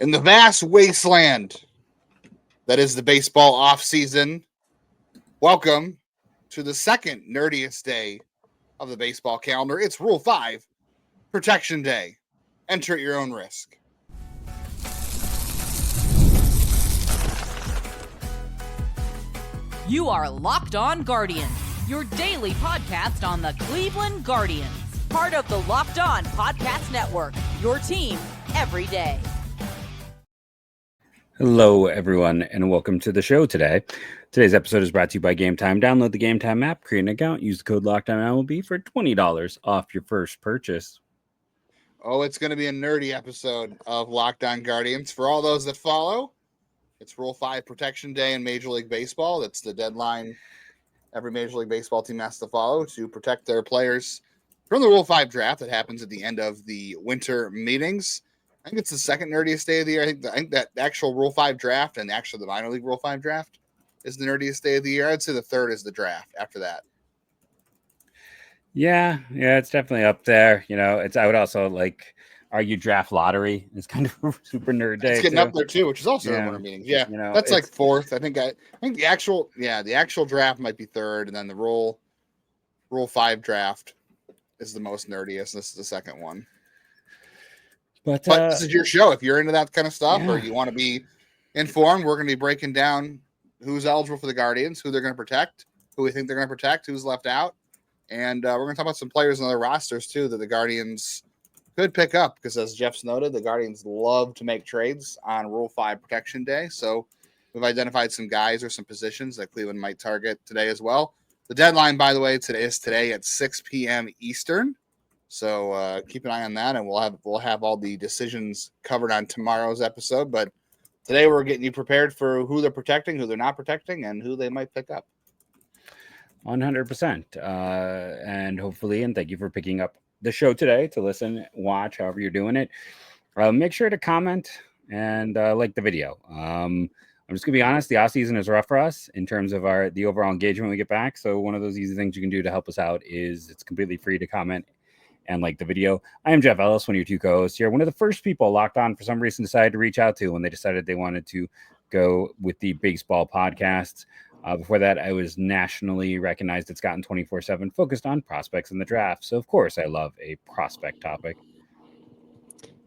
In the vast wasteland that is the baseball offseason, welcome to the second nerdiest day of the baseball calendar. It's Rule 5, Protection Day. Enter at your own risk. You are Locked On Guardians, your daily podcast on the Cleveland Guardians. Part of the Locked On Podcast Network, your team every day. Hello, everyone, and welcome to the show today. Today's episode is brought to you by Gametime. Download the Gametime app, create an account, use the code LOCKDOWNMLB for $20 off your first purchase. Oh, it's going to be a nerdy episode of Locked On Guardians. For all those that follow, it's Rule 5 Protection Day in Major League Baseball. That's the deadline every Major League Baseball team has to follow to protect their players from the Rule 5 draft that happens at the end of the winter meetings. I think it's the second nerdiest day of the year. I think that actual Rule 5 draft and actually the minor league Rule 5 draft is the nerdiest day of the year. I'd say the third is the draft after that. Yeah, it's definitely up there. I would also argue draft lottery is kind of a super nerd day. It's getting up there too, which is also in winter meetings. Yeah, that's like fourth. I think the actual draft might be third, and then the Rule 5 draft is the most nerdiest. This is the second one. But this is your show. If you're into that kind of stuff or you want to be informed, we're going to be breaking down who's eligible for the Guardians, who they're going to protect, who we think they're going to protect, who's left out. And we're going to talk about some players on other rosters, too, that the Guardians could pick up. Because as Jeff's noted, the Guardians love to make trades on Rule 5 Protection Day. So we've identified some guys or some positions that Cleveland might target today as well. The deadline, by the way, today at 6 p.m. Eastern. So keep an eye on that, and we'll have all the decisions covered on tomorrow's episode. But today we're getting you prepared for who they're protecting, who they're not protecting, and who they might pick up. 100%. And hopefully, and thank you for picking up the show today to listen, watch, however you're doing it. Make sure to comment and like the video. I'm just going to be honest, the offseason is rough for us in terms of the overall engagement we get back. So one of those easy things you can do to help us out is it's completely free to comment and like the video. I am Jeff Ellis, one of your two co-hosts here. One of the first people Locked On for some reason decided to reach out to when they decided they wanted to go with the baseball podcasts. Before that, I was nationally recognized at Scott 24/7, focused on prospects in the draft. So, of course, I love a prospect topic.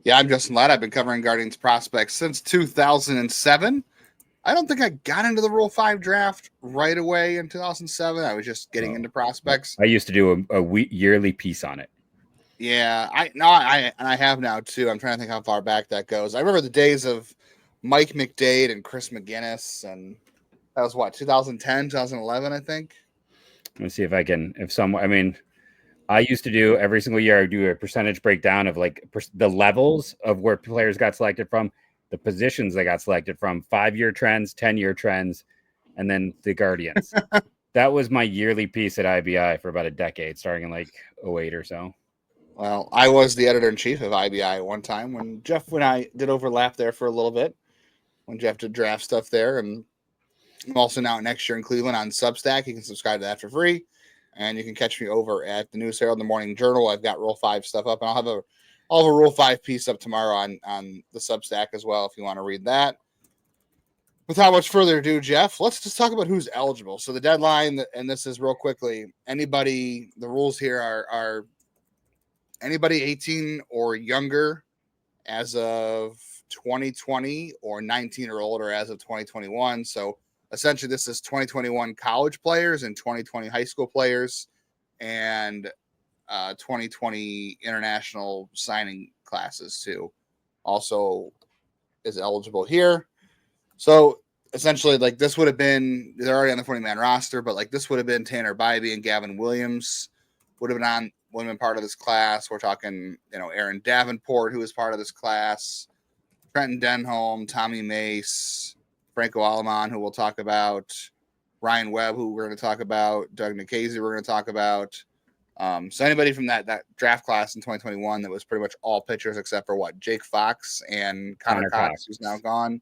Yeah, I'm Justin Ladd. I've been covering Guardians prospects since 2007. I don't think I got into the Rule 5 draft right away in 2007. I was just getting into prospects. I used to do a yearly piece on it. Yeah, I have now too. I'm trying to think how far back that goes. I remember the days of Mike McDade and Chris McGinnis, and that was 2010, 2011, I think. Let me see if I can. I used to do every single year. I do a percentage breakdown of the levels of where players got selected from, the positions they got selected from, 5-year trends, 10-year trends, and then the Guardians. That was my yearly piece at IBI for about a decade, starting in 2008 or so. Well, I was the editor-in-chief of IBI at one time when Jeff and I did overlap there for a little bit, when Jeff did draft stuff there. And I'm also now next year in Cleveland on Substack. You can subscribe to that for free. And you can catch me over at the News Herald, the Morning Journal. I've got Rule 5 stuff up. And I'll have a Rule 5 piece up tomorrow on the Substack as well if you want to read that. Without much further ado, Jeff, let's just talk about who's eligible. So the deadline, and this is real quickly, the rules here are anybody 18 or younger as of 2020 or 19 or older as of 2021. So essentially this is 2021 college players and 2020 high school players and 2020 international signing classes too. Also is eligible here. So essentially this would have been, they're already on the 40-man roster, but this would have been Tanner Bybee and Gavin Williams would have been part of this class. We're talking, Aaron Davenport, who was part of this class, Trenton Denholm, Tommy Mace, Franco Aleman, who we'll talk about, Ryan Webb, who we're going to talk about, Doug Nikhazy, we're going to talk about. So anybody from that draft class in 2021 that was pretty much all pitchers except for Jake Fox and Connor Cox, who's now gone.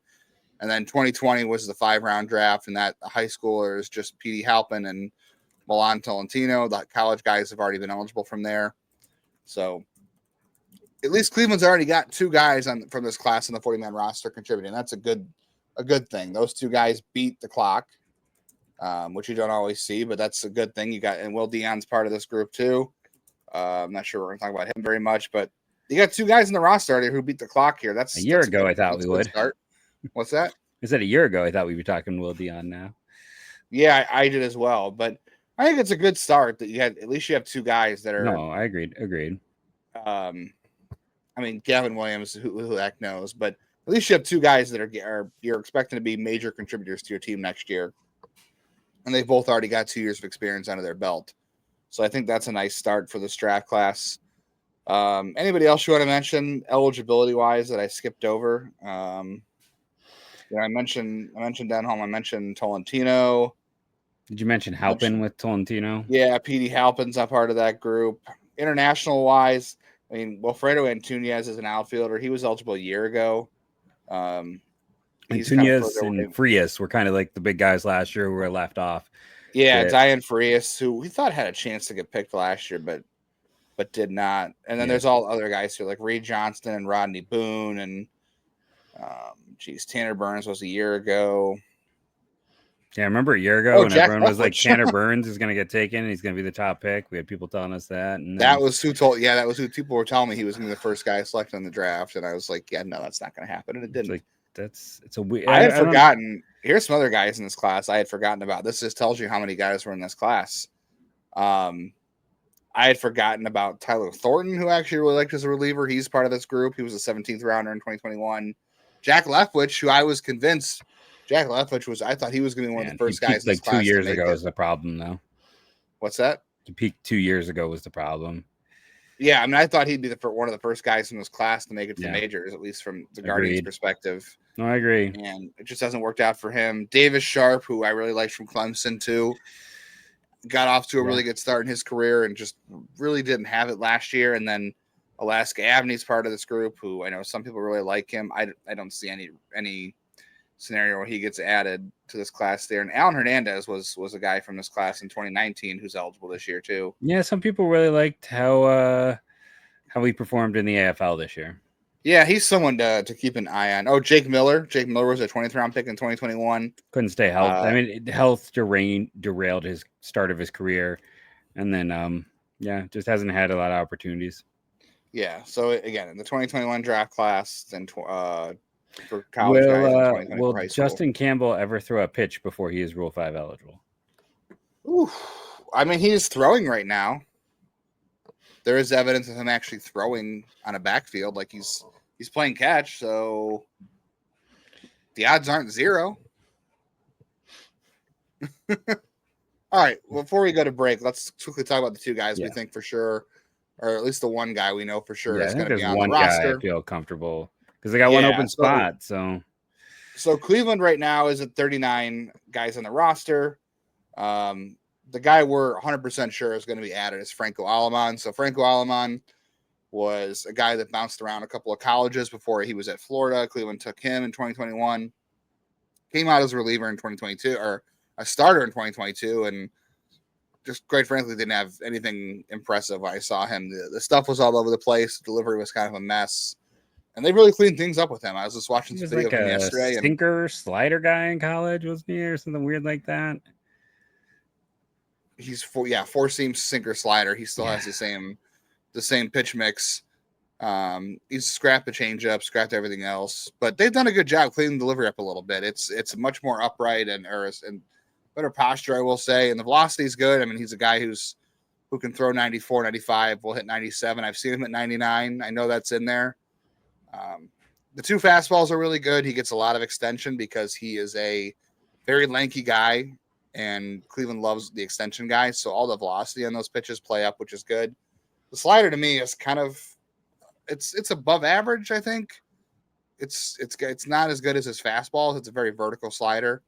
And then 2020 was the 5-round draft, and that high schoolers just Petey Halpin and Milan Tolentino. The college guys have already been eligible from there. So at least Cleveland's already got 2 guys from this class on the 40-man roster contributing. That's a good thing. Those 2 guys beat the clock, which you don't always see, but that's a good thing. You got, and Will Dion's part of this group too. I'm not sure we're going to talk about him very much, but you got 2 guys in the roster already who beat the clock here. That's a year ago. I thought we would start. What's that? I said a year ago. I thought we'd be talking Will Dion now. Yeah, I did as well, but I think it's a good start that you had. At least you have 2 guys that are. No, I agreed. I mean, Gavin Williams, who the heck knows, but at least you have 2 guys that are you're expecting to be major contributors to your team next year, and they've both already got 2 years of experience under their belt. So I think that's a nice start for this draft class. Anybody else you want to mention eligibility wise that I skipped over? I mentioned Denholm. I mentioned Tolentino. Did you mention Halpin with Tolentino? Yeah, Petey Halpin's not part of that group. International wise, I mean, Wilfredo Antunez is an outfielder. He was eligible a year ago. Antunez and Frias were kind of like the big guys last year who were left off. Yeah, Diane Frias, who we thought had a chance to get picked last year, but did not. And then there's all other guys here like Reed Johnston and Rodney Boone and Tanner Burns was a year ago. Yeah, I remember a year ago when everyone was like Tanner Burns is going to get taken and he's going to be the top pick. We had people telling us that. And that was who people were telling me he was going to be the first guy selected in the draft. And I was like, yeah, no, that's not going to happen. And it didn't. It's a weird. I had forgotten. Here's some other guys in this class I had forgotten about. This just tells you how many guys were in this class. I had forgotten about Tyler Thornton, who I actually really liked as a reliever. He's part of this group. He was a 17th rounder in 2021. Jack Leftwich, who I was convinced Jack Leftwich I thought he was going to be one of the first guys. Like 2 years ago is the problem, though. What's that? To peak 2 years ago was the problem. Yeah, I mean, I thought he'd be one of the first guys in this class to make it to the majors, at least from the Guardians' perspective. No, I agree. And it just hasn't worked out for him. Davis Sharp, who I really liked from Clemson, too, got off to a really good start in his career and just really didn't have it last year. And then Alaska Abney's part of this group, who I know some people really like him. I don't see any scenario where he gets added to this class there. And Alan Hernandez was a guy from this class in 2019 who's eligible this year too. Yeah, some people really liked how he performed in the AFL this year. Yeah, he's someone to keep an eye on. Oh, Jake Miller. Jake Miller was a 20th round pick in 2021. Couldn't stay healthy. I mean, health derailed his start of his career. And then, just hasn't had a lot of opportunities. Yeah, so again, in the 2021 draft class, then for college guys in will Justin Campbell ever throw a pitch before he is Rule 5 eligible? Ooh, I mean, he's throwing right now. There is evidence of him actually throwing on a backfield, like he's playing catch, so the odds aren't zero. All right, well, before we go to break, let's quickly talk about the 2 guys we think for sure, or at least the one guy we know for sure is going to be on the roster. I feel comfortable because they got one open spot. So Cleveland right now is at 39 guys on the roster. The guy we're 100% sure is going to be added is Franco Aleman. So Franco Aleman was a guy that bounced around a couple of colleges before he was at Florida. Cleveland took him in 2021. Came out as a reliever in 2022, or a starter in 2022, and just quite frankly didn't have anything impressive when I saw him. The stuff was all over the place. The delivery was kind of a mess. And they really cleaned things up with him. I was just watching some video of him yesterday. Sinker slider guy in college, wasn't he, or something weird like that? He's four seam sinker slider. He still has the same pitch mix. He's scrapped the changeup, scrapped everything else, but they've done a good job cleaning the delivery up a little bit. It's much more upright and better posture, I will say. And the velocity is good. I mean, he's a guy who can throw 94, 95, will hit 97. I've seen him at 99. I know that's in there. The 2 fastballs are really good. He gets a lot of extension because he is a very lanky guy. And Cleveland loves the extension guys, so all the velocity on those pitches play up, which is good. The slider to me is kind of it's above average. I think it's not as good as his fastballs. It's a very vertical slider.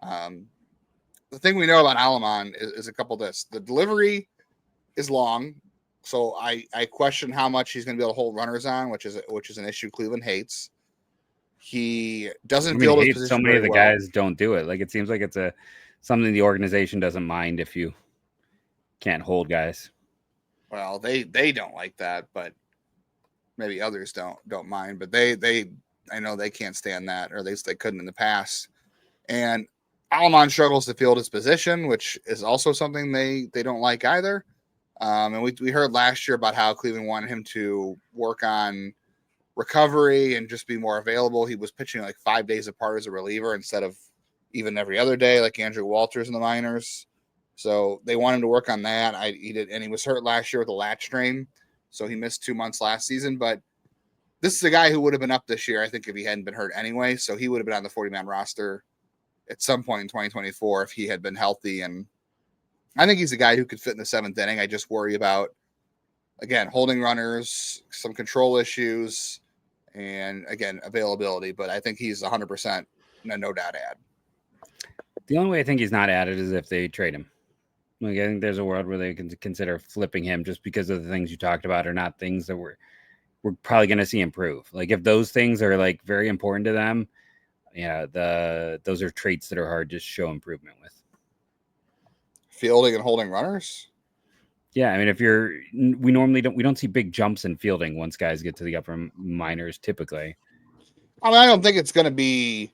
The thing we know about Aleman is a couple of this. The delivery is long, so I question how much he's going to be able to hold runners on, which is an issue Cleveland hates. He doesn't field his position. So many of the guys don't do it. Like it seems like it's something the organization doesn't mind if you can't hold guys. Well, they don't like that, but maybe others don't mind, but they I know they can't stand that, or at least they couldn't in the past. And Aleman struggles to field his position, which is also something they don't like either. And we heard last year about how Cleveland wanted him to work on recovery and just be more available. He was pitching like 5 days apart as a reliever instead of even every other day, like Andrew Walters in the minors. So they want him to work on that. He did, and he was hurt last year with a latch strain, so he missed 2 months last season. But this is a guy who would have been up this year, I think, if he hadn't been hurt anyway. So he would have been on the 40-man roster at some point in 2024 if he had been healthy. And I think he's a guy who could fit in the 7th inning. I just worry about, again, holding runners, some control issues, and again, availability. But I think he's 100% no doubt add. The only way I think he's not added is if they trade him. Like, I think there's a world where they can consider flipping him just because of the things you talked about are not things that we're probably going to see improve. Like, if those things are like very important to them, yeah, those are traits that are hard to show improvement with. Fielding and holding runners. Yeah, I mean, we normally don't see big jumps in fielding once guys get to the upper minors typically. I mean, I don't think it's going to be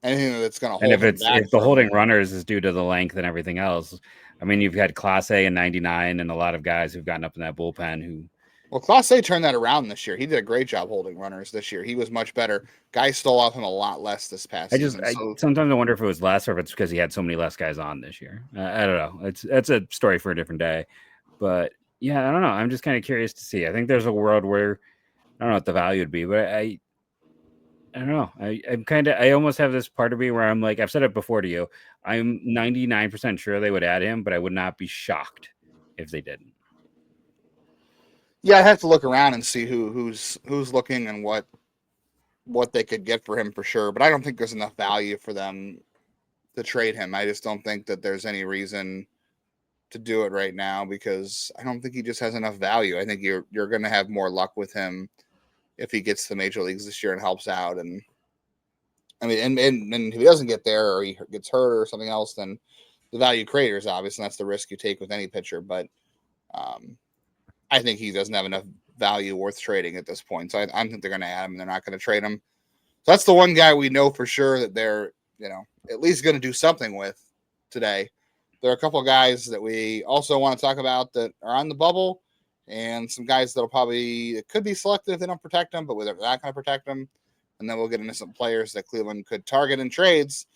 anything that's going to hold him back. If the holding runners is due to the length and everything else, I mean, you've had Class A and 99 and a lot of guys who've gotten up in that bullpen who. Well, Class A turned that around this year. He did a great job holding runners this year. He was much better. Guys stole off him a lot less this past season. Sometimes I wonder if it was less or if it's because he had so many less guys on this year. I don't know. It's a story for a different day. But yeah, I don't know. I'm just kind of curious to see. I think there's a world where I don't know what the value would be, but I don't know. I almost have this part of me where I'm like, I've said it before to you. I'm 99% sure they would add him, but I would not be shocked if they didn't. Yeah, I'd have to look around and see who's looking and what they could get for him for sure. But I don't think there's enough value for them to trade him. I just don't think that there's any reason to do it right now because I don't think he just has enough value. I think you're going to have more luck with him if he gets to the major leagues this year and helps out. And I mean, and if he doesn't get there or he gets hurt or something else, then the value creator is obvious, and that's the risk you take with any pitcher. But I think he doesn't have enough value worth trading at this point. So I think they're going to add him and they're not going to trade him. So that's the one guy we know for sure that they're, at least going to do something with today. There are a couple of guys that we also want to talk about that are on the bubble and some guys that could be selected if they don't protect them, but they're not going to protect them. And then we'll get into some players that Cleveland could target in trades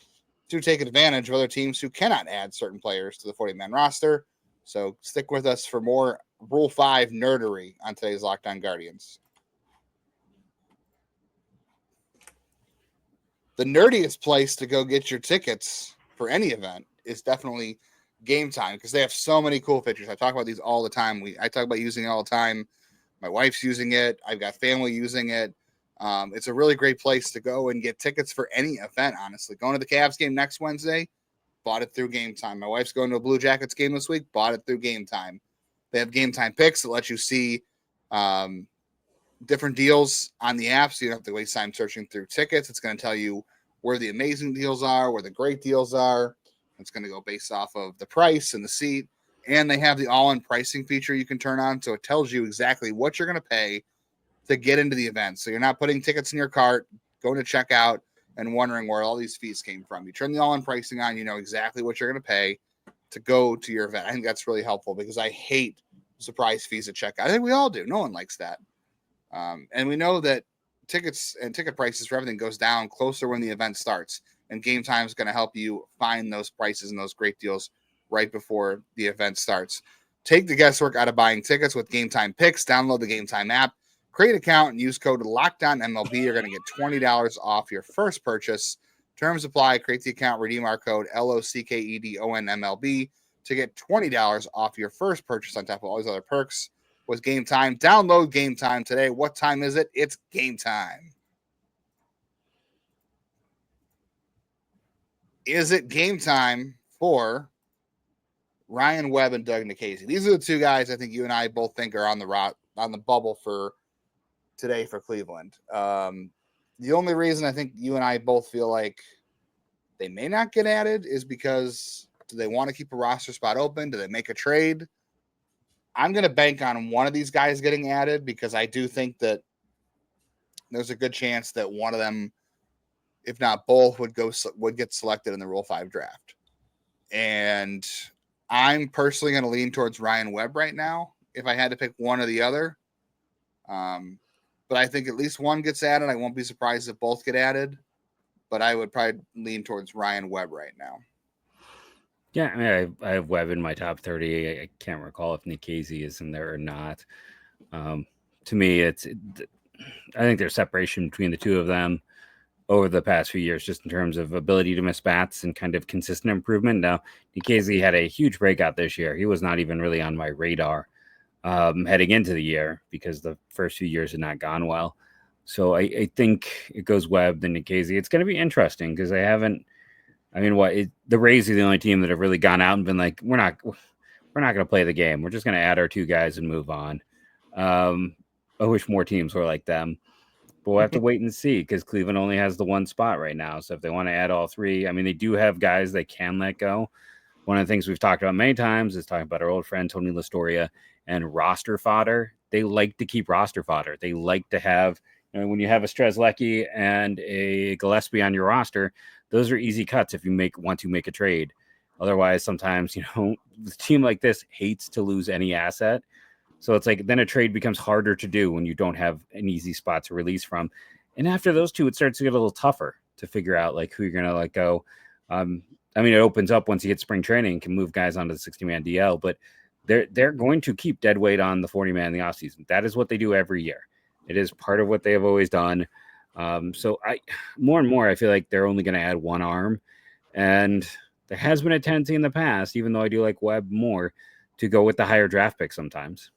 to take advantage of other teams who cannot add certain players to the 40-man roster. So stick with us for more Rule 5 nerdery on today's Locked On Guardians. The nerdiest place to go get your tickets for any event is definitely Gametime because they have so many cool features. I talk about these all the time. I talk about using it all the time. My wife's using it. I've got family using it. It's a really great place to go and get tickets for any event, honestly. Going to the Cavs game next Wednesday, bought it through Gametime. My wife's going to a Blue Jackets game this week, bought it through Gametime. They have Gametime picks that let you see different deals on the app, so you don't have to waste time searching through tickets. It's going to tell you where the amazing deals are, where the great deals are. It's going to go based off of the price and the seat. And they have the all-in pricing feature you can turn on, so it tells you exactly what you're going to pay to get into the event. So you're not putting tickets in your cart, going to checkout, and wondering where all these fees came from. You turn the all-in pricing on, you know exactly what you're going to pay to go to your event. I think that's really helpful because I hate surprise fees at checkout. I think we all do. No one likes that. And we know that tickets and ticket prices for everything goes down closer when the event starts. And Gametime is going to help you find those prices and those great deals right before the event starts. Take the guesswork out of buying tickets with Gametime Picks. Download the Gametime app, create an account, and use code LOCKEDONMLB. You're going to get $20 off your first purchase. Terms apply. Create the account, redeem our code LOCKEDONMLB to get $20 off your first purchase on top of all these other perks with Gametime. Download Gametime today. What time is it? It's Gametime. Is it game time for Ryan Webb and Doug Nikhazy? These are the two guys I think you and I both think are on the bubble for today for Cleveland. The only reason I think you and I both feel like they may not get added is because do they want to keep a roster spot open? Do they make a trade? I'm going to bank on one of these guys getting added because I do think that there's a good chance that one of them, if not both, would get selected in the Rule 5 draft. And I'm personally going to lean towards Ryan Webb right now if I had to pick one or the other. But I think at least one gets added. I won't be surprised if both get added. But I would probably lean towards Ryan Webb right now. Yeah, I mean, I have Webb in my top 30. I can't recall if Nikhazy is in there or not. To me, I think there's separation between the two of them over the past few years, just in terms of ability to miss bats and kind of consistent improvement. Now, Nikhazy had a huge breakout this year. He was not even really on my radar heading into the year because the first few years had not gone well. So I think it goes Webb then Nikhazy. It's going to be interesting because the Rays are the only team that have really gone out and been like, we're not going to play the game. We're just going to add our two guys and move on. I wish more teams were like them, but we'll have to wait and see because Cleveland only has the one spot right now. So if they want to add all three, I mean, they do have guys they can let go. One of the things we've talked about many times is talking about our old friend Tony Lastoria and roster fodder. They like to keep roster fodder. They like to have, when you have a Strzelecki and a Gillespie on your roster, those are easy cuts if you want to make a trade. Otherwise, sometimes, a team like this hates to lose any asset. So it's like then a trade becomes harder to do when you don't have an easy spot to release from. And after those two, it starts to get a little tougher to figure out like who you're going to let go. It opens up once you hit spring training, can move guys onto the 60-man DL, but they're going to keep dead weight on the 40-man in the offseason. That is what they do every year. It is part of what they have always done. So more and more, I feel like they're only going to add one arm. And there has been a tendency in the past, even though I do like Webb more, to go with the higher draft pick sometimes.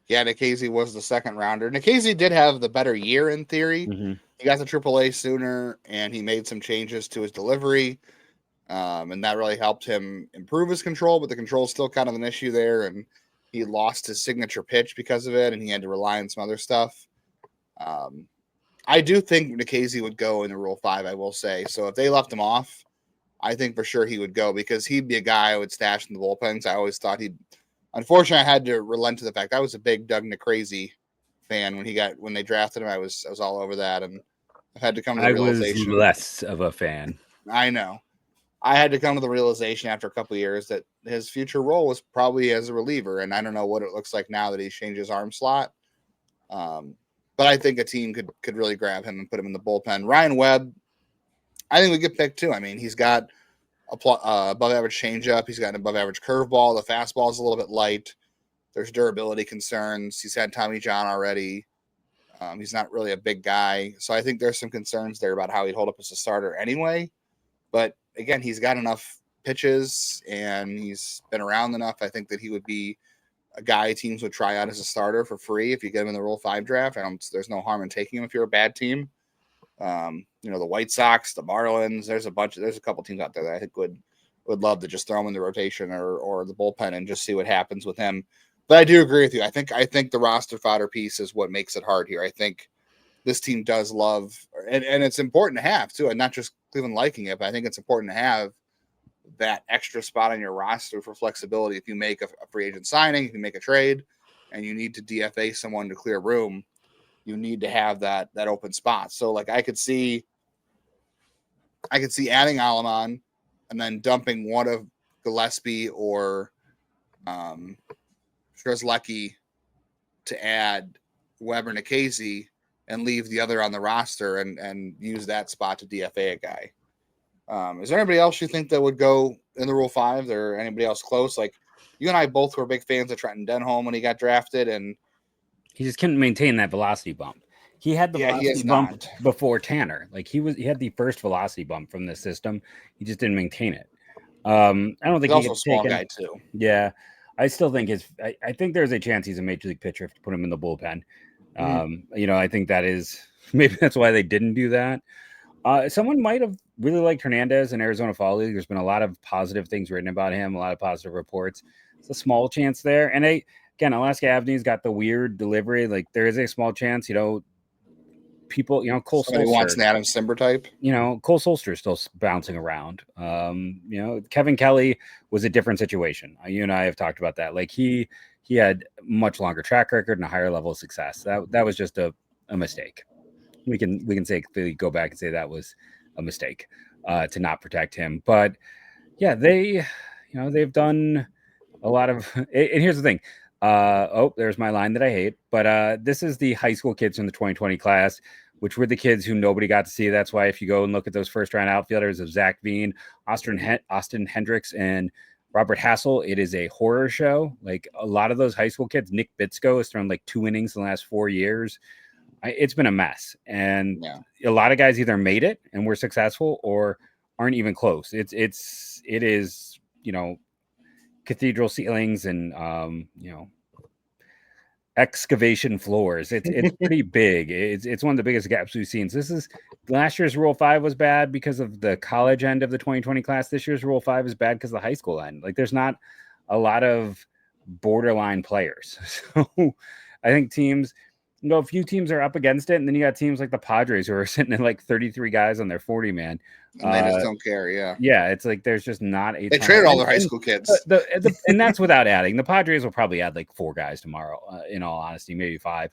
Yeah, Nikhazy was the second rounder. Nikhazy did have the better year in theory. Mm-hmm. He got to AAA sooner, and he made some changes to his delivery, and that really helped him improve his control, but the control is still kind of an issue there, and he lost his signature pitch because of it, and he had to rely on some other stuff. I do think Nikhazy would go in the Rule 5, I will say. So if they left him off, I think for sure he would go because he'd be a guy I would stash in the bullpens. I always thought unfortunately, I had to relent to the fact I was a big Doug Nikhazy fan when they drafted him. I was all over that, and I've had to come to the realization. I was less of a fan. I know. I had to come to the realization after a couple of years that his future role was probably as a reliever, and I don't know what it looks like now that he's changed his arm slot. But I think a team could really grab him and put him in the bullpen. Ryan Webb, I think we get picked too. I mean, he's got above average changeup. He's got an above average curveball. The fastball is a little bit light. There's durability concerns. He's had Tommy John already. He's not really a big guy. So I think there's some concerns there about how he'd hold up as a starter anyway. But again, he's got enough pitches and he's been around enough. I think that he would be a guy teams would try out as a starter for free if you get him in the Rule 5 draft. There's no harm in taking him if you're a bad team. The White Sox, the Marlins, there's a couple teams out there that I think would love to just throw him in the rotation or the bullpen and just see what happens with him. But I do agree with you. I think the roster fodder piece is what makes it hard here. I think this team does love, and it's important to have too, and not just Cleveland liking it, but I think it's important to have that extra spot on your roster for flexibility. If you make a free agent signing, if you make a trade, and you need to DFA someone to clear room, you need to have that open spot. So like I could see adding Aleman and then dumping one of Gillespie or Strzelecki to add Webb or Nikhazy and leave the other on the roster and use that spot to DFA a guy. Is there anybody else you think that would go in the Rule 5 or anybody else close? Like you and I both were big fans of Trenton Denholm when he got drafted, and he just couldn't maintain that velocity bump. He had the velocity bump before Tanner. Like he had the first velocity bump from the system. He just didn't maintain it. I don't think he's also a small guy too. Yeah. I still think I think there's a chance he's a major league pitcher if you put him in the bullpen. I think that is maybe that's why they didn't do that. Someone might have really liked Hernandez in Arizona Fall League. There's been a lot of positive things written about him, a lot of positive reports. It's a small chance there. And again, Alaska Avenue's got the weird delivery. Like there is a small chance, people, Cole Somebody wants Solster, an Adam Simber type. Cole Solster is still bouncing around. Kevin Kelly was a different situation. You and I have talked about that. Like he had much longer track record and a higher level of success. That was just a mistake. We can say, go back and say that was a mistake to not protect him. But yeah, they've done a lot of, and here's the thing. There's my line that I hate. But this is the high school kids from the 2020 class, which were the kids who nobody got to see. That's why if you go and look at those first round outfielders of Zach Veen, Austin Hendricks, and Robert Hassel, it is a horror show. Like a lot of those high school kids, Nick Bitsko has thrown like 2 innings in the last 4 years. It's been a mess. And a lot of guys either made it and were successful or aren't even close. It is, cathedral ceilings and, excavation floors. It's pretty big. It's one of the biggest gaps we've seen. So this is last year's Rule 5 was bad because of the college end of the 2020 class. This year's Rule 5 is bad because of the high school end. Like there's not a lot of borderline players. So I think teams, a few teams are up against it, and then you got teams like the Padres who are sitting at like 33 guys on their 40 man. And they just don't care. Yeah. Yeah. It's like there's just not a. They traded all their high school kids. And that's without adding. The Padres will probably add like 4 guys tomorrow, in all honesty, maybe 5.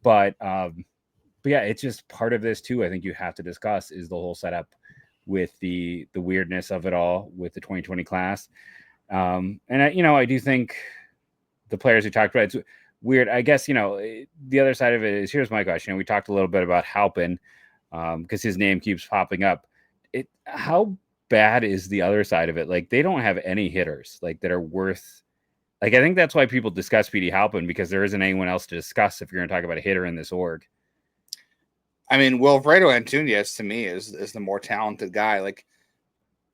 But yeah, it's just part of this too. I think you have to discuss is the whole setup with the weirdness of it all with the 2020 class. And I do think the players we talked about, it's weird. I guess, the other side of it is, here's my question. We talked a little bit about Halpin because his name keeps popping up. How bad is the other side of it? Like they don't have any hitters like that are worth, like, I think that's why people discuss Petey Halpin, because there isn't anyone else to discuss if you're going to talk about a hitter in this org. I mean, Wilfredo Antunez to me is the more talented guy. Like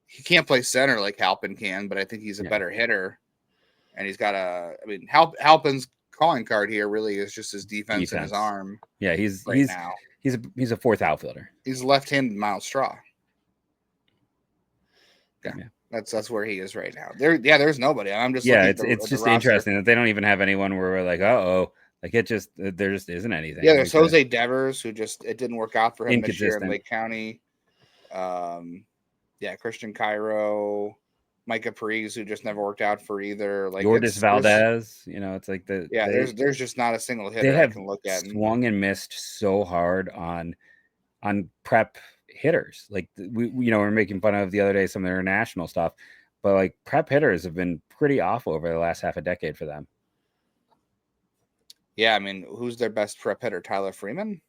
he can't play center like Halpin can, but I think he's a better hitter. And he's got Halpin's calling card here really is just his defense. And his arm. Yeah, he's a fourth outfielder. He's a left-handed Miles Straw. Yeah. That's where he is right now. There's nobody. I'm just it's just interesting that they don't even have anyone where we're like, like there just isn't anything. Yeah, there's Jose Devers who it didn't work out for him this year in Lake County. Christian Cairo, Micah Parise, who just never worked out for either. Like Lourdes Valdez, it's like there's just not a single hitter they have I can look at. Swung and missed so hard on prep hitters. Like we're making fun of the other day some of their international stuff, but like prep hitters have been pretty awful over the last half a decade for them. Yeah, I mean, who's their best prep hitter? Tyler Freeman?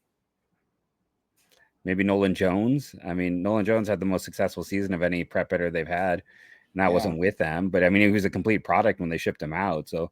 Maybe Nolan Jones. I mean, Nolan Jones had the most successful season of any prep hitter they've had, and that wasn't with them. But I mean, he was a complete product when they shipped him out. So,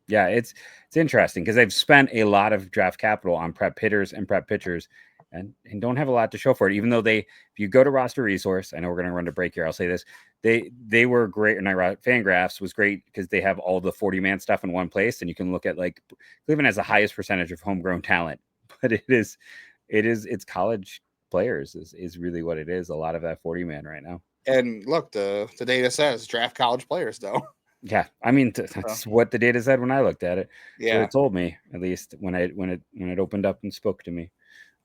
it's interesting because they've spent a lot of draft capital on prep hitters and prep pitchers, and don't have a lot to show for it. Even though if you go to Roster Resource, I know we're going to run to break here. I'll say this: they were great. And FanGraphs was great because they have all the 40-man stuff in one place, and you can look at like Cleveland has the highest percentage of homegrown talent, but it's college players is really what it is. A lot of that 40-man right now. And look, the data says draft college players though. Yeah, I mean that's what the data said when I looked at it. Yeah, so it told me, at least when it opened up and spoke to me.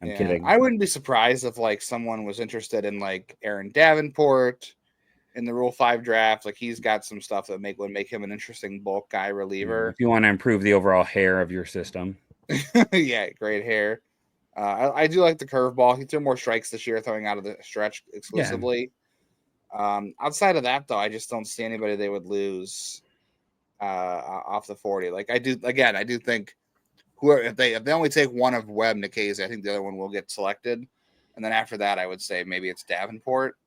I'm kidding. I wouldn't be surprised if like someone was interested in like Aaron Davenport in the Rule 5 draft. Like he's got some stuff that would make him an interesting bulk guy reliever. If you want to improve the overall hair of your system. Yeah, great hair. I do like the curveball. He threw more strikes this year, throwing out of the stretch exclusively. Yeah. Outside of that, though, I just don't see anybody they would lose off the 40. Like I do think if they only take one of Webb, Nikhazy, I think the other one will get selected. And then after that, I would say maybe it's Davenport.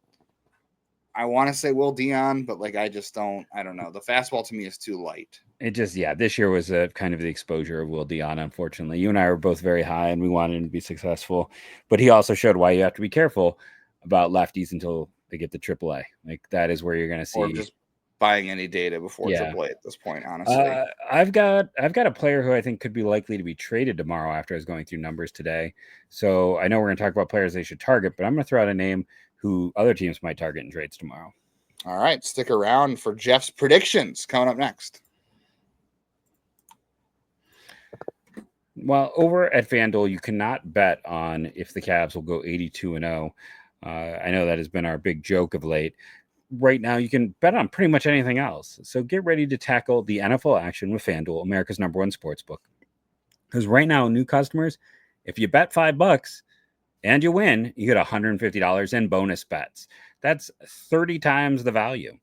I want to say Will Dion, but like I don't know. The fastball to me is too light. This year was a kind of the exposure of Will Dion, unfortunately. You and I were both very high and we wanted him to be successfal. But he also showed why you have to be careful about lefties until they get to AAA. Like that is where you're going to see. Or just buying any data before AAA at this point, honestly. I've got a player who I think could be likely to be traded tomorrow after I was going through numbers today. So I know we're going to talk about players they should target, but I'm going to throw out a name who other teams might target in trades tomorrow. All right, stick around for Jeff's predictions coming up next. Well, over at FanDuel, you cannot bet on if the Cavs will go 82-0. I know that has been our big joke of late. Right now, you can bet on pretty much anything else. So get ready to tackle the NFL action with FanDuel, America's #1 sportsbook. Because right now, new customers, if you bet $5 and you win, you get $150 in bonus bets. That's 30 times the value.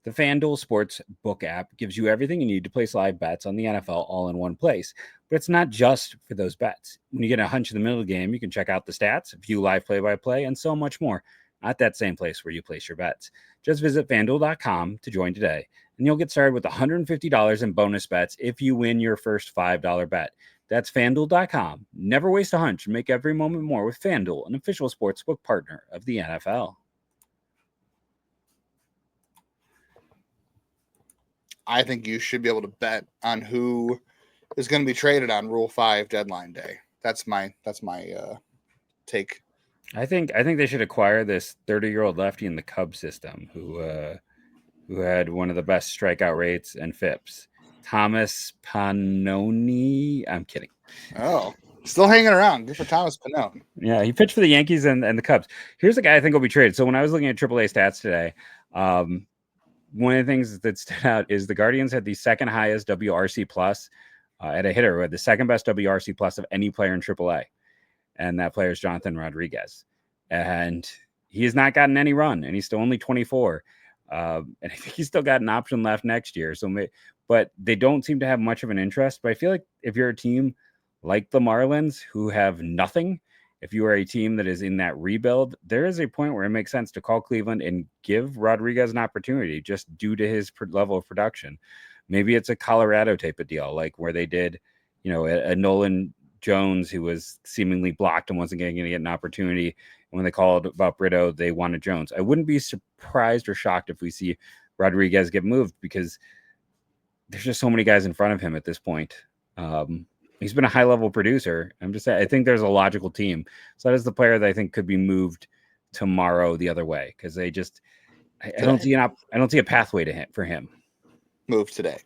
The FanDuel Sportsbook app gives you everything you need to place live bets on the NFL all in one place. But it's not just for those bets. When you get a hunch in the middle of the game, you can check out the stats, view live play-by-play, and so much more at that same place where you place your bets. Just visit FanDuel.com to join today, and you'll get started with $150 in bonus bets if you win your first $5 bet. That's FanDuel.com. Never waste a hunch. Make every moment more with FanDuel, an official sportsbook partner of the NFL. I think you should be able to bet on who is going to be traded on Rule 5 deadline day. That's my take. I think they should acquire this 30-year-old lefty in the Cubs system who had one of the best strikeout rates and FIPS. Thomas Pannone. I'm kidding. Oh, still hanging around. Good for Thomas Pannone. Yeah, he pitched for the Yankees and the Cubs. Here's a guy I think will be traded. So when I was looking at AAA stats today, one of the things that stood out is the Guardians had the second highest WRC plus at a hitter, who had the second best WRC plus of any player in AAA. And that player is Jonathan Rodriguez. And he has not gotten any run, and he's still only 24. And I think he's still got an option left next year. But they don't seem to have much of an interest. But I feel like if you're a team like the Marlins who have nothing, if you are a team that is in that rebuild, there is a point where it makes sense to call Cleveland and give Rodriguez an opportunity just due to his level of production. Maybe it's a Colorado type of deal, like where they did, a Nolan Jones who was seemingly blocked and wasn't going to get an opportunity. And when they called about Brito, they wanted Jones. I wouldn't be surprised or shocked if we see Rodriguez get moved because there's just so many guys in front of him at this point. He's been a high-level producer. I'm just saying, I think there's a logical team. So that is the player that I think could be moved tomorrow the other way because I don't see a pathway for him. Move today.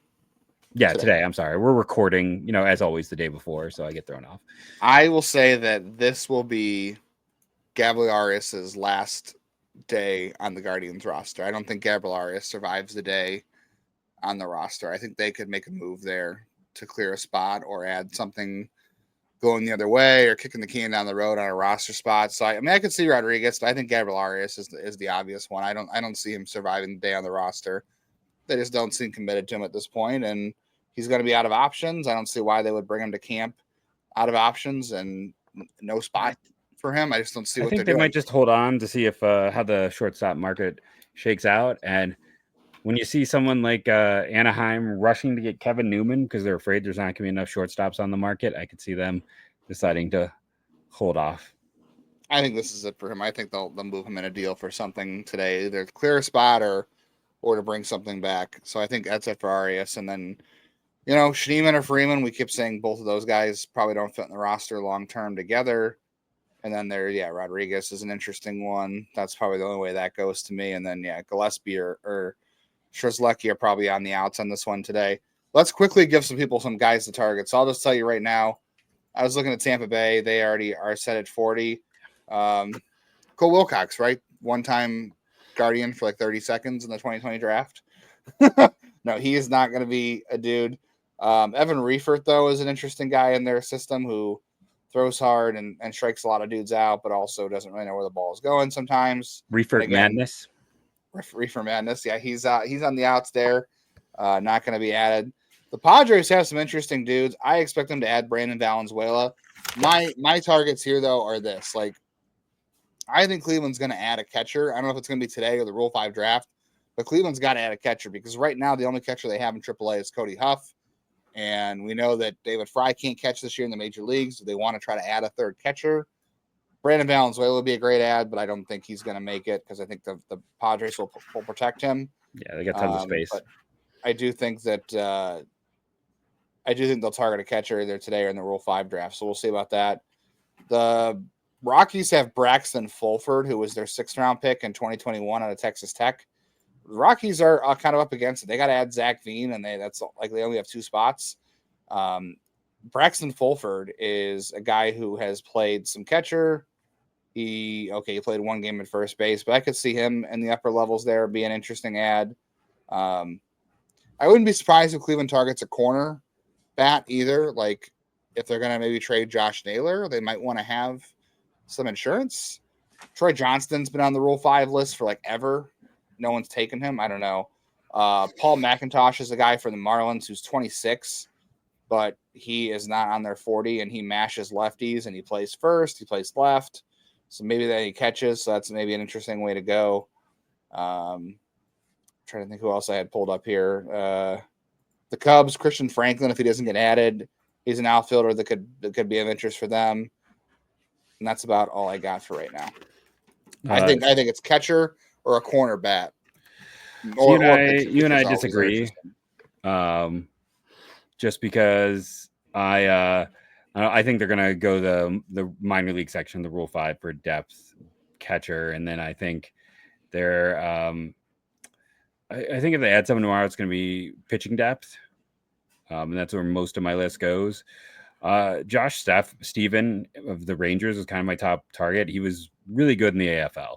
Yeah, today. I'm sorry. We're recording, as always, the day before, so I get thrown off. I will say that this will be Gabriel Arias's last day on the Guardians roster. I don't think Gabriel Arias survives the day on the roster. I think they could make a move there to clear a spot or add something going the other way or kicking the can down the road on a roster spot. So I could see Rodriguez, but I think Gabriel Arias is the obvious one. I don't see him surviving the day on the roster. They just don't seem committed to him at this point, and he's going to be out of options. I don't see why they would bring him to camp out of options and no spot for him. I just don't see what they're doing. Might just hold on to see if how the shortstop market shakes out. And when you see someone like Anaheim rushing to get Kevin Newman because they're afraid there's not going to be enough shortstops on the market, I could see them deciding to hold off. I think this is it for him. I think they'll move him in a deal for something today, either clear a spot or to bring something back. So I think that's it for Arias. And then, Schneemann or Freeman, we keep saying both of those guys probably don't fit in the roster long-term together. And then Rodriguez is an interesting one. That's probably the only way that goes to me. And then, Gillespie or Strzelecki are probably on the outs on this one today. Let's quickly give some people some guys to target. So I'll just tell you right now, I was looking at Tampa Bay. They already are set at 40. Cole Wilcox, right? One-time Guardian for like 30 seconds in the 2020 draft. No, he is not going to be a dude. Evan Reifert, though, is an interesting guy in their system who throws hard and strikes a lot of dudes out, but also doesn't really know where the ball is going sometimes. Reifert madness. Reefer Madness. Yeah, he's on the outs there. Not going to be added. The Padres have some interesting dudes. I expect them to add Brandon Valenzuela. My targets here, though, are this. Like, I think Cleveland's going to add a catcher. I don't know if it's going to be today or the Rule 5 draft, but Cleveland's got to add a catcher because right now the only catcher they have in AAA is Cody Huff. And we know that David Fry can't catch this year in the major leagues. So they want to try to add a third catcher. Brandon Valenzuela would be a great ad, but I don't think he's going to make it because I think the Padres will protect him. Yeah, they got tons of space. But I do think that they'll target a catcher either today or in the Rule 5 draft. So we'll see about that. The Rockies have Braxton Fulford, who was their 6th-round pick in 2021 out of Texas Tech. The Rockies are kind of up against it. They got to add Zach Veen, and they only have 2 spots. Braxton Fulford is a guy who has played some catcher. He played one game at first base, but I could see him in the upper levels there be an interesting ad. I wouldn't be surprised if Cleveland targets a corner bat either. Like if they're going to maybe trade Josh Naylor, they might want to have some insurance. Troy Johnston's been on the Rule 5 list for like ever. No one's taken him. I don't know. Paul McIntosh is a guy for the Marlins who's 26, but he is not on their 40, and he mashes lefties, and he plays first. He plays left. So maybe that he catches. So that's maybe an interesting way to go. Trying to think who else I had pulled up here. The Cubs, Christian Franklin, if he doesn't get added, he's an outfielder that could be of interest for them. And that's about all I got for right now. I think it's catcher or a corner bat. You and I disagree. Just because I think they're gonna go the minor league section, the Rule 5 for depth catcher, and then I think they're I think if they add someone tomorrow, it's gonna be pitching depth, and that's where most of my list goes. Josh Steven of the Rangers is kind of my top target. He was really good in the AFL.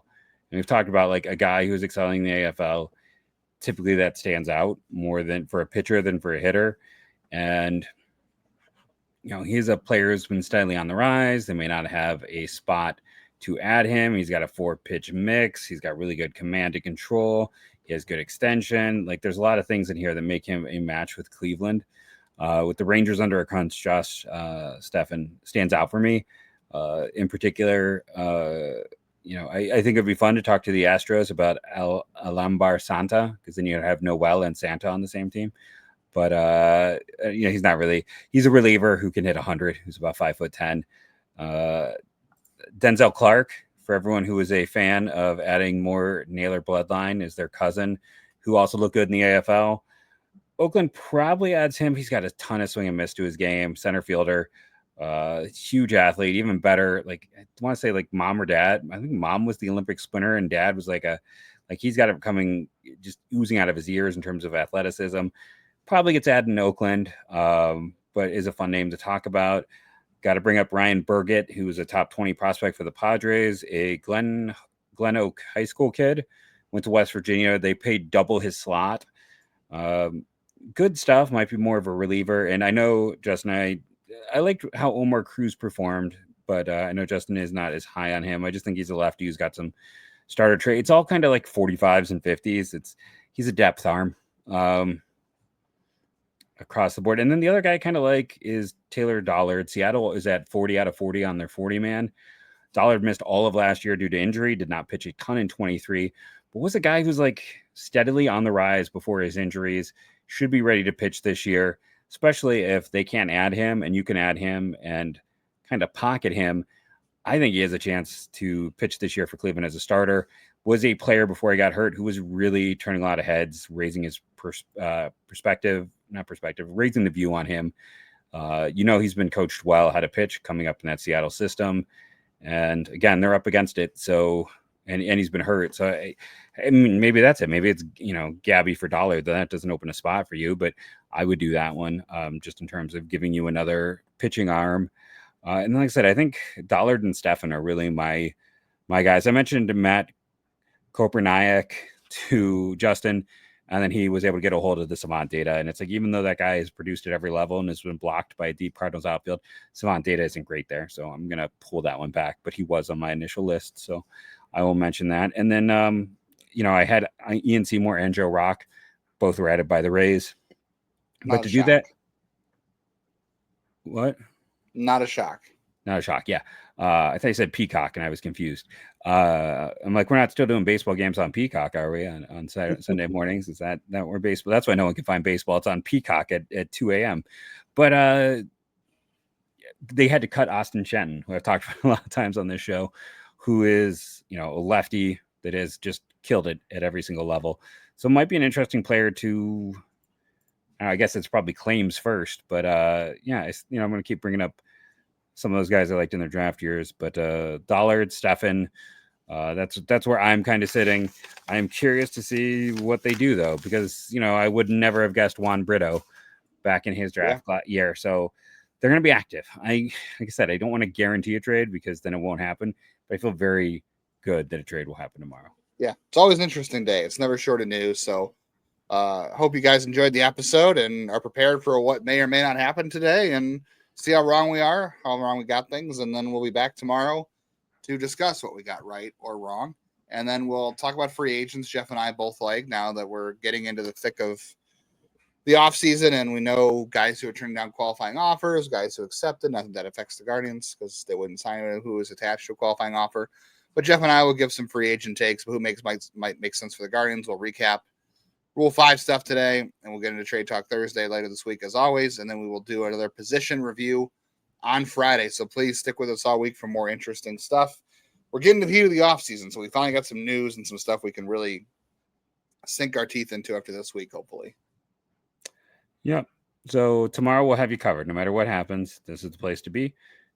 And we've talked about like a guy who's excelling in the AFL. Typically that stands out more than for a pitcher than for a hitter. And, he's a player who's been steadily on the rise. They may not have a spot to add him. He's got a 4-pitch mix. He's got really good command and control. He has good extension. Like there's a lot of things in here that make him a match with Cleveland. With the Rangers under a crunch, Josh Steffen stands out for me. In particular, I think it'd be fun to talk to the Astros about Alambar Santa, because then you have Noel and Santa on the same team. But he's not really. He's a reliever who can hit 100. Who's about 5'10". Denzel Clark, for everyone who is a fan of adding more Naylor bloodline, is their cousin, who also looked good in the AFL. Oakland probably adds him. He's got a ton of swing and miss to his game. Center fielder, huge athlete, even better. Like I want to say like mom or dad. I think mom was the Olympic sprinter and dad was like he's got it coming just oozing out of his ears in terms of athleticism. Probably gets added in Oakland, but is a fun name to talk about. Got to bring up Ryan Burgett, who was a top 20 prospect for the Padres, a Glen Oak High School kid, went to West Virginia. They paid double his slot. Good stuff. Might be more of a reliever. And I know, Justin, I liked how Omar Cruz performed, but I know Justin is not as high on him. I just think he's a lefty who's got some starter trait. It's all kind of like 45s and 50s. He's a depth arm across the board. And then the other guy I kind of like is Taylor Dollard. Seattle is at 40 out of 40 on their 40-man. Dollard missed all of last year due to injury, did not pitch a ton in 23, but was a guy who's like steadily on the rise before his injuries. Should be ready to pitch this year, especially if they can't add him and you can add him and kind of pocket him. I think he has a chance to pitch this year for Cleveland as a starter. Was a player before he got hurt who was really turning a lot of heads, raising his raising the view on him. He's been coached well how to pitch coming up in that Seattle system. And again, they're up against it. So, and he's been hurt. So, I mean, maybe that's it. Maybe it's, Gabby for Dollard. That doesn't open a spot for you, but I would do that one just in terms of giving you another pitching arm. And like I said, I think Dollard and Steffen are really my guys. I mentioned Matt Koperniak to Justin, and then he was able to get a hold of the Savant data. And it's like, even though that guy has produced at every level and has been blocked by a deep Cardinals outfield, Savant data isn't great there. So I'm going to pull that one back, but he was on my initial list. So I will mention that. And then, I had Ian Seymour and Joe Rock, both were added by the Rays. But to do that, what? Not a shock. Not a shock. Yeah. I thought you said Peacock and I was confused. I'm like, we're not still doing baseball games on Peacock, are we? On Saturday, Sunday mornings? Is that we're baseball? That's why no one can find baseball. It's on Peacock at 2 a.m. But they had to cut Austin Shenton, who I've talked about a lot of times on this show, who is, a lefty that has just killed it at every single level. So it might be an interesting player to, I guess it's probably claims first, but I'm going to keep bringing up some of those guys I liked in their draft years, but Dollard, Steffen, that's where I'm kind of sitting. I'm curious to see what they do though, because I would never have guessed Juan Brito back in his draft year. So they're going to be active. Like I said, I don't want to guarantee a trade because then it won't happen, but I feel very good that a trade will happen tomorrow. Yeah, it's always an interesting day. It's never short of news. So hope you guys enjoyed the episode and are prepared for what may or may not happen today and see how wrong we are, how wrong we got things. And then we'll be back tomorrow to discuss what we got right or wrong. And then we'll talk about free agents. Jeff and I both like now that we're getting into the thick of the offseason and we know guys who are turning down qualifying offers, guys who accepted. Nothing that affects the Guardians because they wouldn't sign anyone who is attached to a qualifying offer. But Jeff and I will give some free agent takes, but who might make sense for the Guardians. We'll recap Rule 5 stuff today, and we'll get into Trade Talk Thursday later this week as always, and then we will do another position review on Friday. So please stick with us all week for more interesting stuff. We're getting to the heat of the offseason, so we finally got some news and some stuff we can really sink our teeth into after this week, hopefully. Yep. So tomorrow we'll have you covered. No matter what happens, this is the place to be.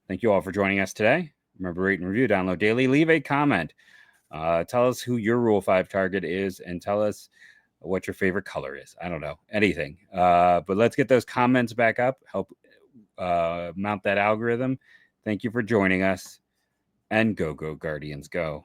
Thank you all for joining us today. Remember, rate and review, download daily, leave a comment. Tell us who your Rule 5 target is and tell us what your favorite color is. I don't know, anything. But let's get those comments back up, help mount that algorithm. Thank you for joining us, and go Guardians, go.